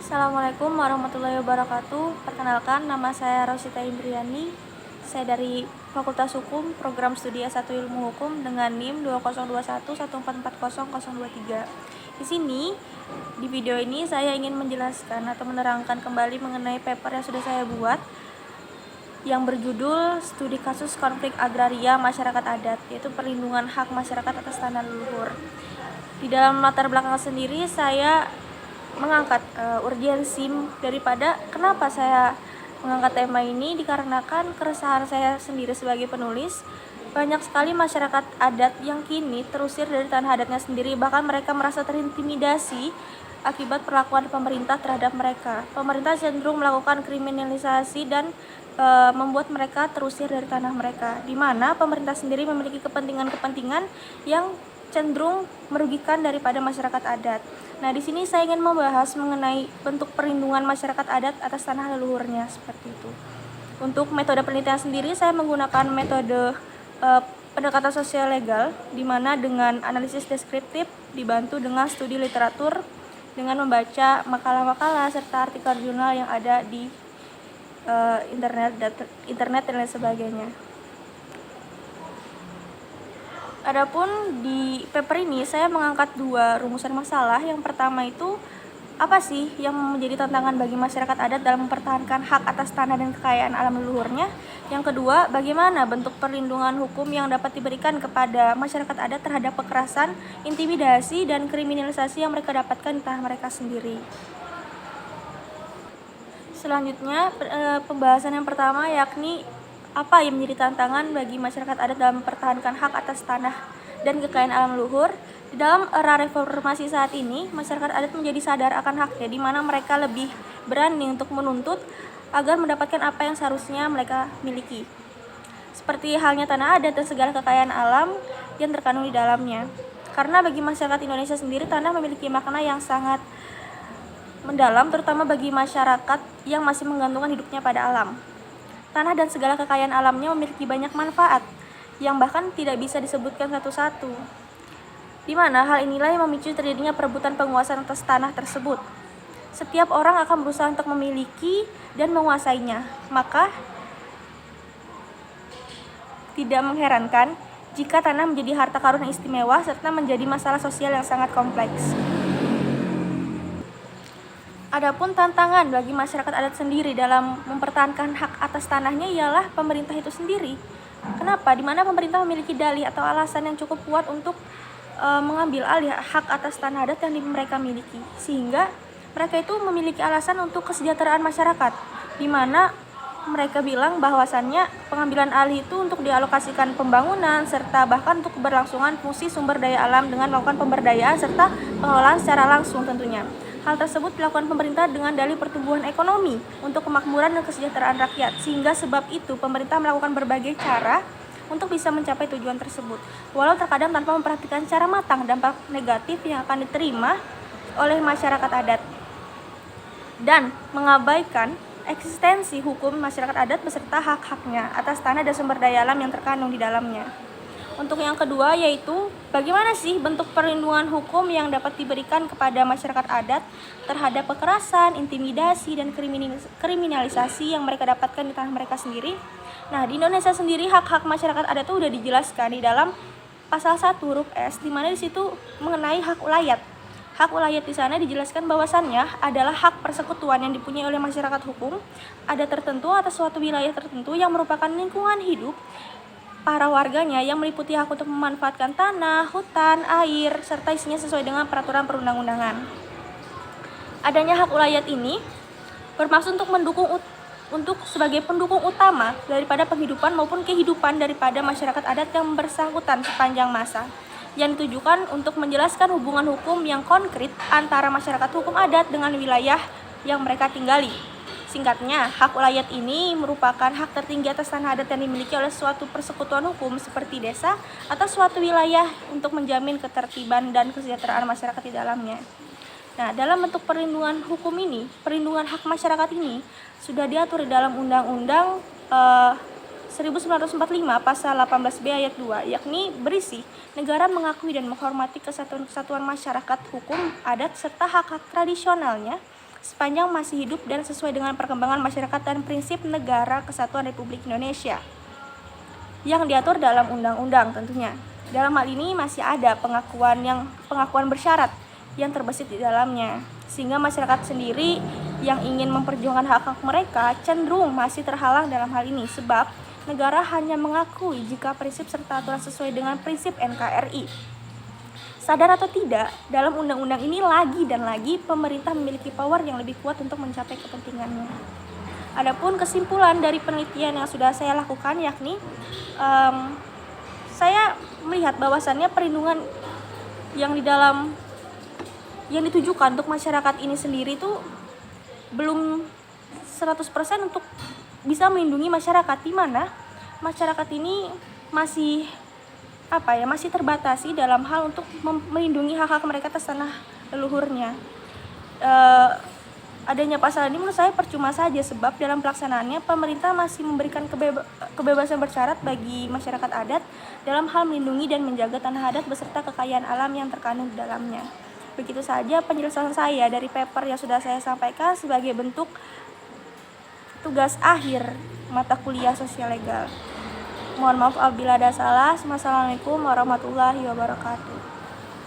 Assalamualaikum warahmatullahi wabarakatuh. Perkenalkan, nama saya Rosita Indriani. Saya dari Fakultas Hukum, Program Studi S1 Ilmu Hukum dengan NIM 202114400023. Di sini, di video ini saya ingin menjelaskan atau menerangkan kembali mengenai paper yang sudah saya buat yang berjudul Studi Kasus Konflik Agraria Masyarakat Adat, yaitu perlindungan hak masyarakat atas tanah leluhur. Di dalam latar belakang sendiri, saya mengangkat urgensi daripada kenapa saya mengangkat tema ini, dikarenakan keresahan saya sendiri sebagai penulis. Banyak sekali masyarakat adat yang kini terusir dari tanah adatnya sendiri, bahkan mereka merasa terintimidasi akibat perlakuan pemerintah terhadap mereka. Pemerintah cenderung melakukan kriminalisasi dan membuat mereka terusir dari tanah mereka, di mana pemerintah sendiri memiliki kepentingan-kepentingan yang cenderung merugikan daripada masyarakat adat. Nah, di sini saya ingin membahas mengenai bentuk perlindungan masyarakat adat atas tanah leluhurnya seperti itu. Untuk metode penelitian sendiri, saya menggunakan metode pendekatan sosial legal, di mana dengan analisis deskriptif dibantu dengan studi literatur, dengan membaca makalah-makalah serta artikel jurnal yang ada di internet dan lain sebagainya. Adapun di paper ini saya mengangkat dua rumusan masalah. Yang pertama itu, apa sih yang menjadi tantangan bagi masyarakat adat dalam mempertahankan hak atas tanah dan kekayaan alam leluhurnya? Yang kedua, bagaimana bentuk perlindungan hukum yang dapat diberikan kepada masyarakat adat terhadap kekerasan, intimidasi, dan kriminalisasi yang mereka dapatkan di tanah mereka sendiri. Selanjutnya, pembahasan yang pertama yakni apa yang menjadi tantangan bagi masyarakat adat dalam mempertahankan hak atas tanah dan kekayaan alam leluhur. Di dalam era reformasi saat ini, masyarakat adat menjadi sadar akan haknya, di mana mereka lebih berani untuk menuntut agar mendapatkan apa yang seharusnya mereka miliki, seperti halnya tanah adat dan segala kekayaan alam yang terkandung di dalamnya. Karena bagi masyarakat Indonesia sendiri, tanah memiliki makna yang sangat mendalam, terutama bagi masyarakat yang masih menggantungkan hidupnya pada alam. Tanah dan segala kekayaan alamnya memiliki banyak manfaat yang bahkan tidak bisa disebutkan satu-satu, di mana hal inilah yang memicu terjadinya perebutan penguasaan atas tanah tersebut. Setiap orang akan berusaha untuk memiliki dan menguasainya, maka tidak mengherankan jika tanah menjadi harta karun yang istimewa serta menjadi masalah sosial yang sangat kompleks. Adapun tantangan bagi masyarakat adat sendiri dalam mempertahankan hak atas tanahnya ialah pemerintah itu sendiri. Kenapa? Di mana pemerintah memiliki dalih atau alasan yang cukup kuat untuk mengambil alih hak atas tanah adat yang mereka miliki, sehingga mereka itu memiliki alasan untuk kesejahteraan masyarakat, di mana mereka bilang bahwasannya pengambilan alih itu untuk dialokasikan pembangunan serta bahkan untuk keberlangsungan fungsi sumber daya alam dengan melakukan pemberdayaan serta pengelolaan secara langsung tentunya. Hal tersebut dilakukan pemerintah dengan dalih pertumbuhan ekonomi untuk kemakmuran dan kesejahteraan rakyat, sehingga sebab itu pemerintah melakukan berbagai cara untuk bisa mencapai tujuan tersebut, walau terkadang tanpa memperhatikan secara matang dampak negatif yang akan diterima oleh masyarakat adat dan mengabaikan eksistensi hukum masyarakat adat beserta hak-haknya atas tanah dan sumber daya alam yang terkandung di dalamnya. Untuk yang kedua, yaitu bagaimana sih bentuk perlindungan hukum yang dapat diberikan kepada masyarakat adat terhadap kekerasan, intimidasi, dan kriminalisasi yang mereka dapatkan di tanah mereka sendiri. Nah, di Indonesia sendiri hak-hak masyarakat adat itu sudah dijelaskan di dalam pasal 1 huruf S, di mana di situ mengenai hak ulayat. Hak ulayat di sana dijelaskan bahwasannya adalah hak persekutuan yang dipunyai oleh masyarakat hukum ada tertentu atas suatu wilayah tertentu yang merupakan lingkungan hidup para warganya, yang meliputi hak untuk memanfaatkan tanah, hutan, air, serta isinya sesuai dengan peraturan perundang-undangan. Adanya hak ulayat ini bermaksud untuk sebagai pendukung utama daripada penghidupan maupun kehidupan daripada masyarakat adat yang bersangkutan sepanjang masa, yang ditujukan untuk menjelaskan hubungan hukum yang konkret antara masyarakat hukum adat dengan wilayah yang mereka tinggali. Singkatnya, hak ulayat ini merupakan hak tertinggi atas tanah adat yang dimiliki oleh suatu persekutuan hukum seperti desa atau suatu wilayah untuk menjamin ketertiban dan kesejahteraan masyarakat di dalamnya. Nah, dalam bentuk perlindungan hukum ini, perlindungan hak masyarakat ini sudah diatur di dalam Undang-Undang 1945 pasal 18B ayat 2, yakni berisi negara mengakui dan menghormati kesatuan masyarakat hukum adat serta hak-hak tradisionalnya sepanjang masih hidup dan sesuai dengan perkembangan masyarakat dan prinsip negara kesatuan Republik Indonesia yang diatur dalam undang-undang tentunya. Dalam hal ini masih ada pengakuan bersyarat yang terbesit di dalamnya, sehingga masyarakat sendiri yang ingin memperjuangkan hak-hak mereka cenderung masih terhalang dalam hal ini, sebab negara hanya mengakui jika prinsip serta aturan sesuai dengan prinsip NKRI. Sadar atau tidak, dalam undang-undang ini lagi dan lagi pemerintah memiliki power yang lebih kuat untuk mencapai kepentingannya. Adapun kesimpulan dari penelitian yang sudah saya lakukan, yakni saya melihat bahwasannya perlindungan yang ditujukan untuk masyarakat ini sendiri itu belum 100% untuk bisa melindungi masyarakat, di mana masyarakat ini masih terbatasi dalam hal untuk melindungi hak-hak mereka atas tanah leluhurnya. Adanya pasal ini menurut saya percuma saja, sebab dalam pelaksanaannya pemerintah masih memberikan kebebasan bersyarat bagi masyarakat adat dalam hal melindungi dan menjaga tanah adat beserta kekayaan alam yang terkandung di dalamnya. Begitu saja penjelasan saya dari paper yang sudah saya sampaikan sebagai bentuk tugas akhir mata kuliah sosial legal. Mohon maaf apabila ada salah. Wassalamualaikum warahmatullahi wabarakatuh.